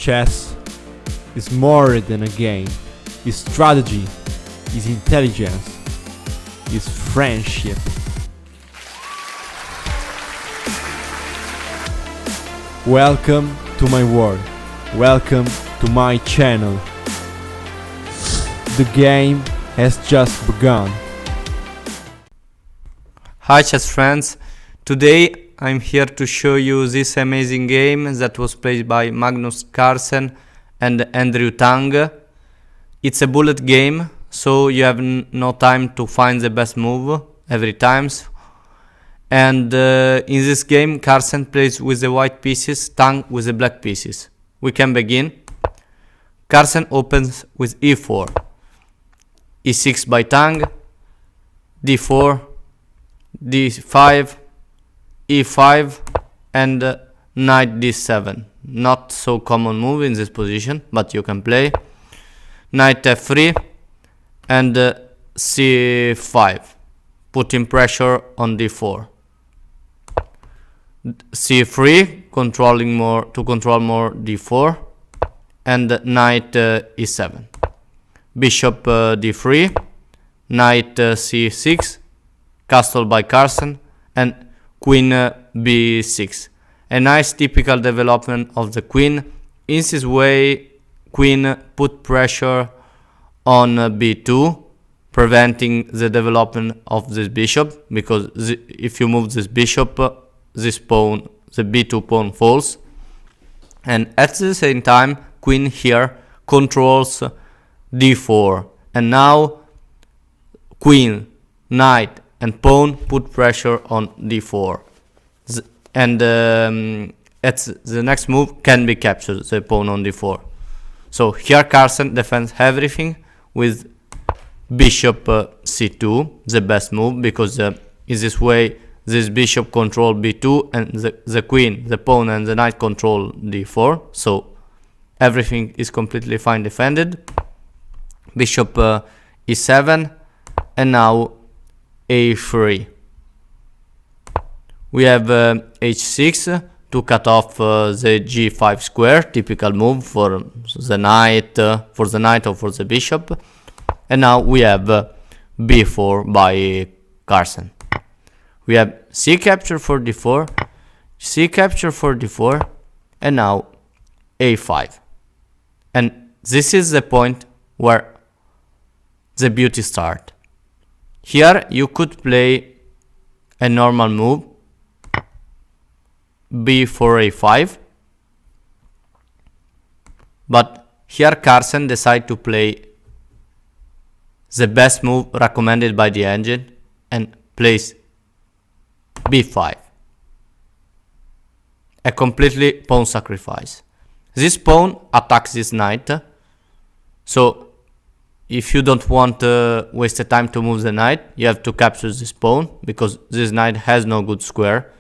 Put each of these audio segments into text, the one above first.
Chess is more than a game. It's strategy, it's intelligence, it's friendship. Welcome to my world. Welcome to my channel. The game has just begun. Hi chess friends, today I'm here to show you this amazing game that was played by Magnus, Carlsen and Tang. It's a bullet game, so you have no time to find the best move every time. And in this game Carlsen plays with the white pieces, Tang with the black pieces. We can begin. Carlsen opens with e4, e6 by Tang, d4, d5, e5 and knight d7. Not so common move in this position, but you can play. Knight f3 and c5, putting pressure on d4. c3, control more d4 and knight e7. Bishop d3, knight c6, castle by Carlsen and queen b6. A nice typical development of the queen. In this way, queen put pressure on b2, preventing the development of this bishop, because if you move this bishop, this pawn, the b2 pawn falls. And at the same time, queen here controls d4, and now queen, knight and pawn put pressure on d4, and at the next move can be captured, the pawn on d4. So here Carlsen defends everything with bishop c2, the best move, because in this way this bishop control b2 and the queen, the pawn and the knight control d4, so everything is completely fine defended. Bishop e7 and now a3. We have h6 to cut off the g5 square, typical move for the knight, or for the bishop. And now we have b4 by Carlsen. We have c capture for d4, c capture for d4, and now a5. And this is the point where the beauty starts. Here you could play a normal move, b4 a5, but here Carlsen decided to play the best move recommended by the engine and plays b5, a completely pawn sacrifice. This pawn attacks this knight, so if you don't want to waste the time to move the knight, you have to capture this pawn, because this knight has no good square,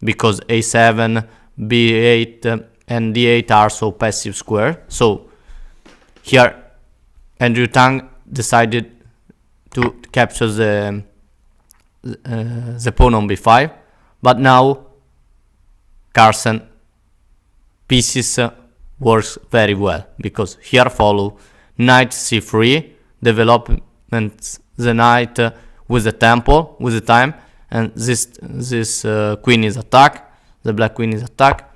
because a7, b8 and d8 are so passive square. So here Tang decided to capture the pawn on b5, but now Carlsen pieces works very well, because here follow knight c3, development the knight with the tempo, with the time, and this queen is attack, the black queen is attack,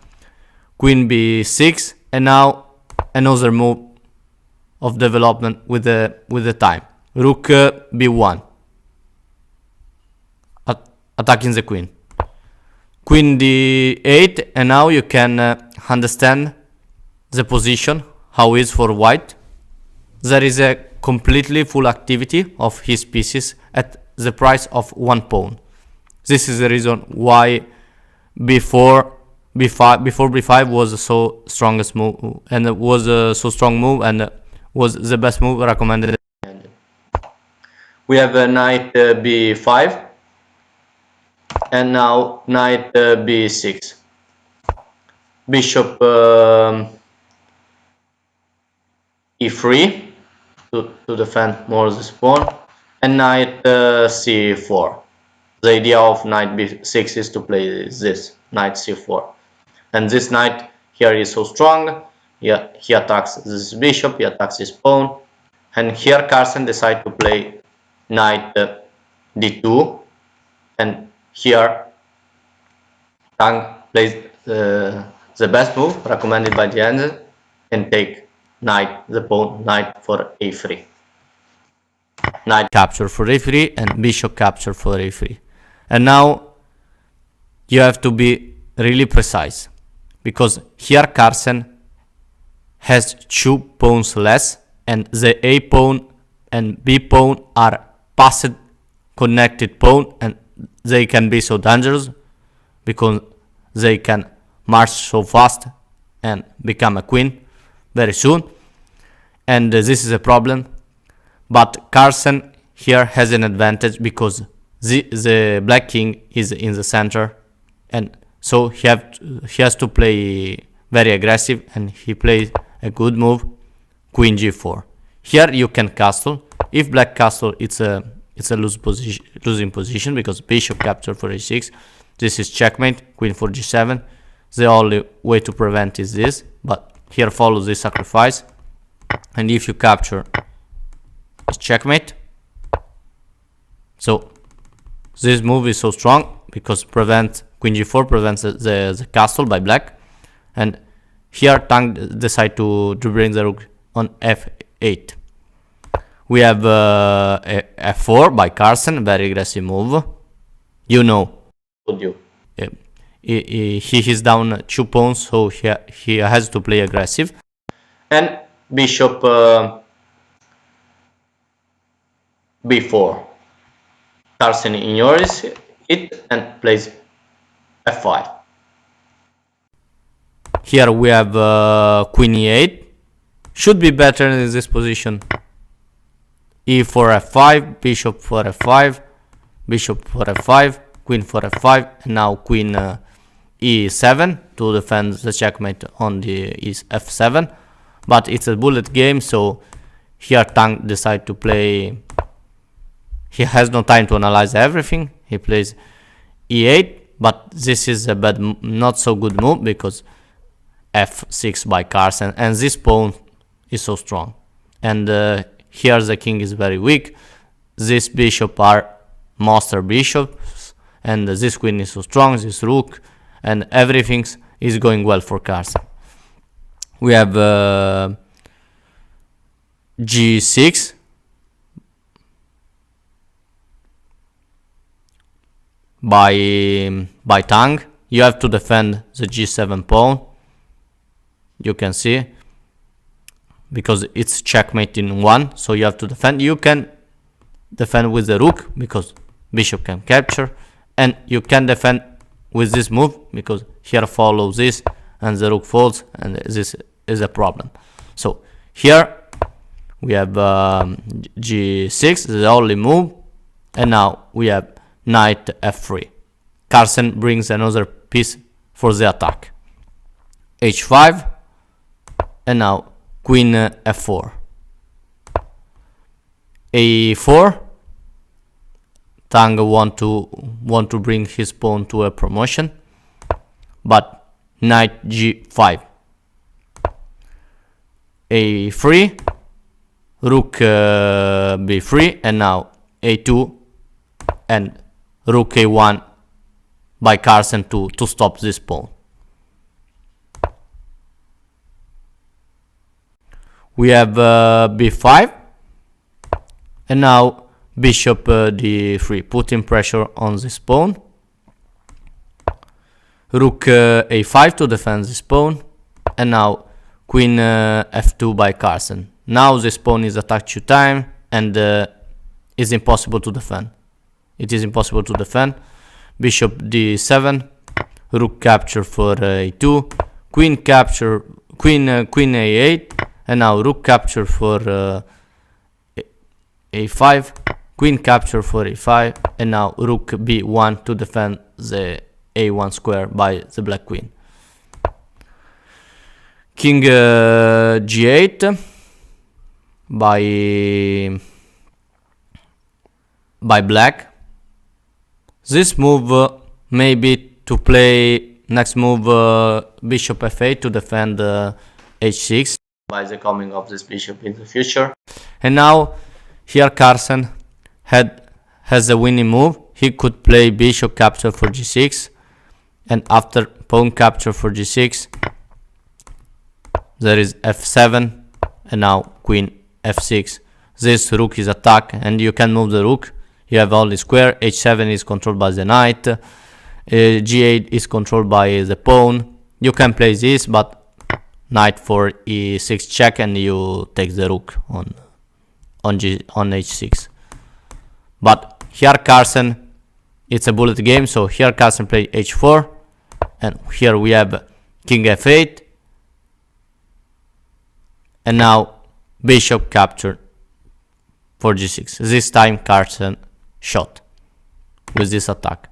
queen b6, and now another move of development with the time, rook b1, attacking the queen, queen d8, and now you can understand the position how is for white. There is a completely full activity of his pieces at the price of one pawn. This is the reason why before b5 was so strongest move, and it was so strong move, and was the best move recommended. We have a knight b5 and now knight b6, bishop e3 to defend more this pawn, and knight c4. The idea of knight b6 is to play this knight c4, and this knight here is so strong he attacks this bishop, he attacks his pawn, and here Carlsen decides to play knight d2, and here Tang plays the best move recommended by the end and take knight the pawn, knight for a3. Knight capture for a3 and bishop capture for a3. And now you have to be really precise, because here Carlsen has 2 pawns less, and the a pawn and b pawn are passed connected pawn, and they can be so dangerous because they can march so fast and become a queen very soon, and this is a problem. But Carlsen here has an advantage because the black king is in the center, and so he has to play very aggressive, and he plays a good move, queen g4. Here you can castle. If black castle, it's a losing position because bishop capture for a6. This is checkmate, queen for g7. The only way to prevent is this, but here follows this sacrifice, and if you capture, it's checkmate. So this move is so strong because queen g4 prevents the castle by black, and here Tang decide to bring the rook on f8. We have f4 by Carlsen, very aggressive move. You know, he is down 2 pawns, so he has to play aggressive. And bishop b4. Carlsen ignores it and plays f5. Here we have queen e8. Should be better in this position. e4 f5, bishop for f5, bishop for f5, queen for f5, and now queen e7 to defend the checkmate on the f7. But it's a bullet game, so here Tang decides to play. He has no time to analyze everything. He plays e8, but this is a bad, not so good move because f6 by Carlsen, and this pawn is so strong, and here the king is very weak. This bishop are master bishops, and this queen is so strong, this rook, and everything is going well for Carlsen. We have g6 by Tang. You have to defend the g7 pawn. You can see, because it's checkmate in 1, so you have to defend. You can defend with the rook because bishop can capture, and you can defend with this move because here follows this and the rook falls, and this is a problem. So here we have g6, the only move, and now we have knight f3. Carlsen brings another piece for the attack. h5, and now queen f4. a4. Tang want to bring his pawn to a promotion, but knight g5. a3, rook b3, and now a2 and rook a1 by Carlsen to stop this pawn. We have b5, and now bishop d3, putting pressure on this pawn. Rook a5 to defend this pawn, and now queen f2 by Carlsen. Now this pawn is attacked 2 times, and is impossible to defend. It is impossible to defend. Bishop d7, rook capture for a2, queen capture, queen a8, and now rook capture for a5, queen capture for a5, and now rook b1 to defend the a1 square by the black queen. King g8 by black. This move maybe to play next move bishop f8 to defend h6 by the coming of this bishop in the future. And now here Carlsen has a winning move. He could play bishop capture for g6, and after pawn capture for g6 there is f7, and now queen f6. This rook is attacked and you can move the rook. You have only square. h7 is controlled by the knight, g8 is controlled by the pawn. You can play this, but knight for e6 check, and you take the rook on h6. But here Carlsen, it's a bullet game, so here Carlsen play h4, and here we have king f8, and now bishop captured for g6. This time Carlsen shot with this attack.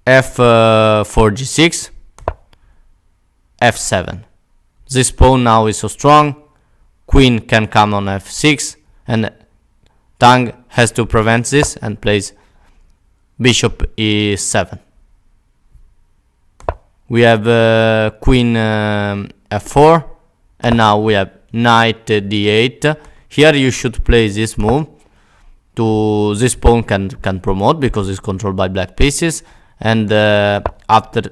f4 g6, f7. This pawn now is so strong. Queen can come on f6, and Tang has to prevent this and plays bishop e7. We have queen f4, and now we have knight d8. Here you should play this move. This pawn can promote because it's controlled by black pieces, and after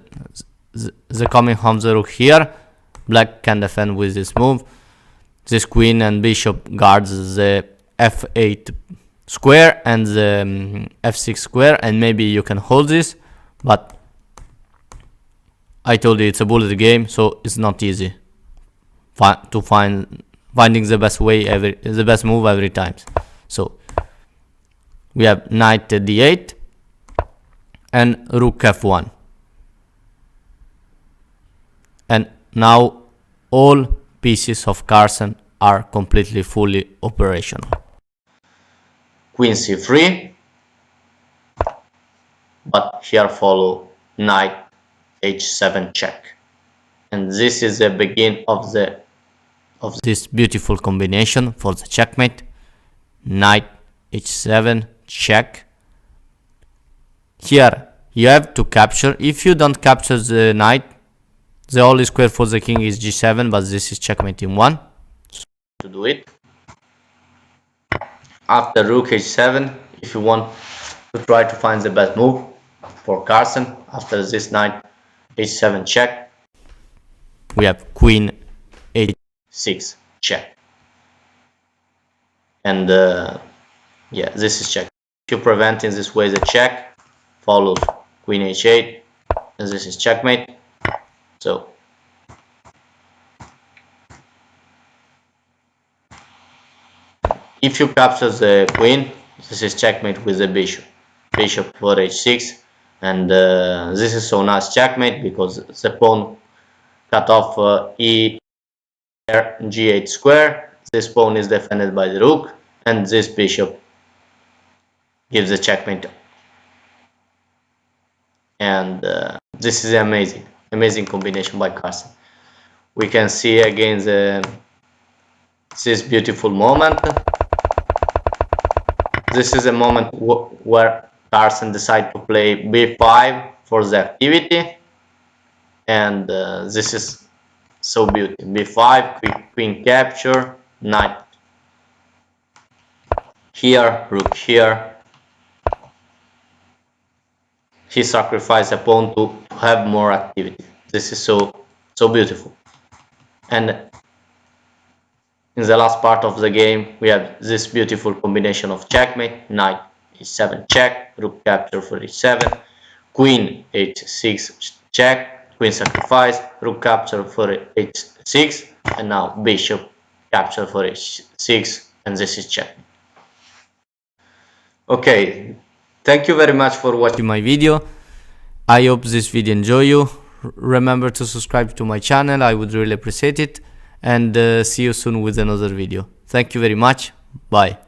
the coming of the rook here, black can defend with this move. This queen and bishop guards the f8 square and the f6 square, and maybe you can hold this, but I told you it's a bullet game, so it's not easy to finding the best way the best move every time. So we have knight d8 and rook f1, and now all pieces of Carlsen are completely fully operational. Queen c3, but here follow knight h7 check, and this is the beginning of this beautiful combination for the checkmate. Knight h7 check. Here you have to capture. If you don't capture the knight, the only square for the king is g7, but this is checkmate in 1. So to do it, after rook h7, if you want to try to find the best move for Carlsen, after this knight h7 check, we have queen h6 check, and yeah, this is check. If you prevent in this way the check, follows queen h8, and this is checkmate. So if you capture the queen, this is checkmate with the bishop for h6, and this is so nice checkmate because the pawn cut off e g8 square. This pawn is defended by the rook, and this bishop gives a checkmate, and this is amazing combination by Carlsen. We can see again this beautiful moment. This is a moment where Carlsen decided to play b5 for the activity, and this is so beautiful. b5, queen capture, knight here, rook here. He sacrificed a pawn to have more activity. This is so beautiful. And in the last part of the game, we have this beautiful combination of checkmate, knight h7 check, rook capture for h7, queen h6 check, queen sacrifice, rook capture for h6, and now bishop capture for h6, and this is check. Okay, thank you very much for watching my video. I hope this video enjoy you. Remember to subscribe to my channel, I would really appreciate it, and see you soon with another video. Thank you very much. Bye.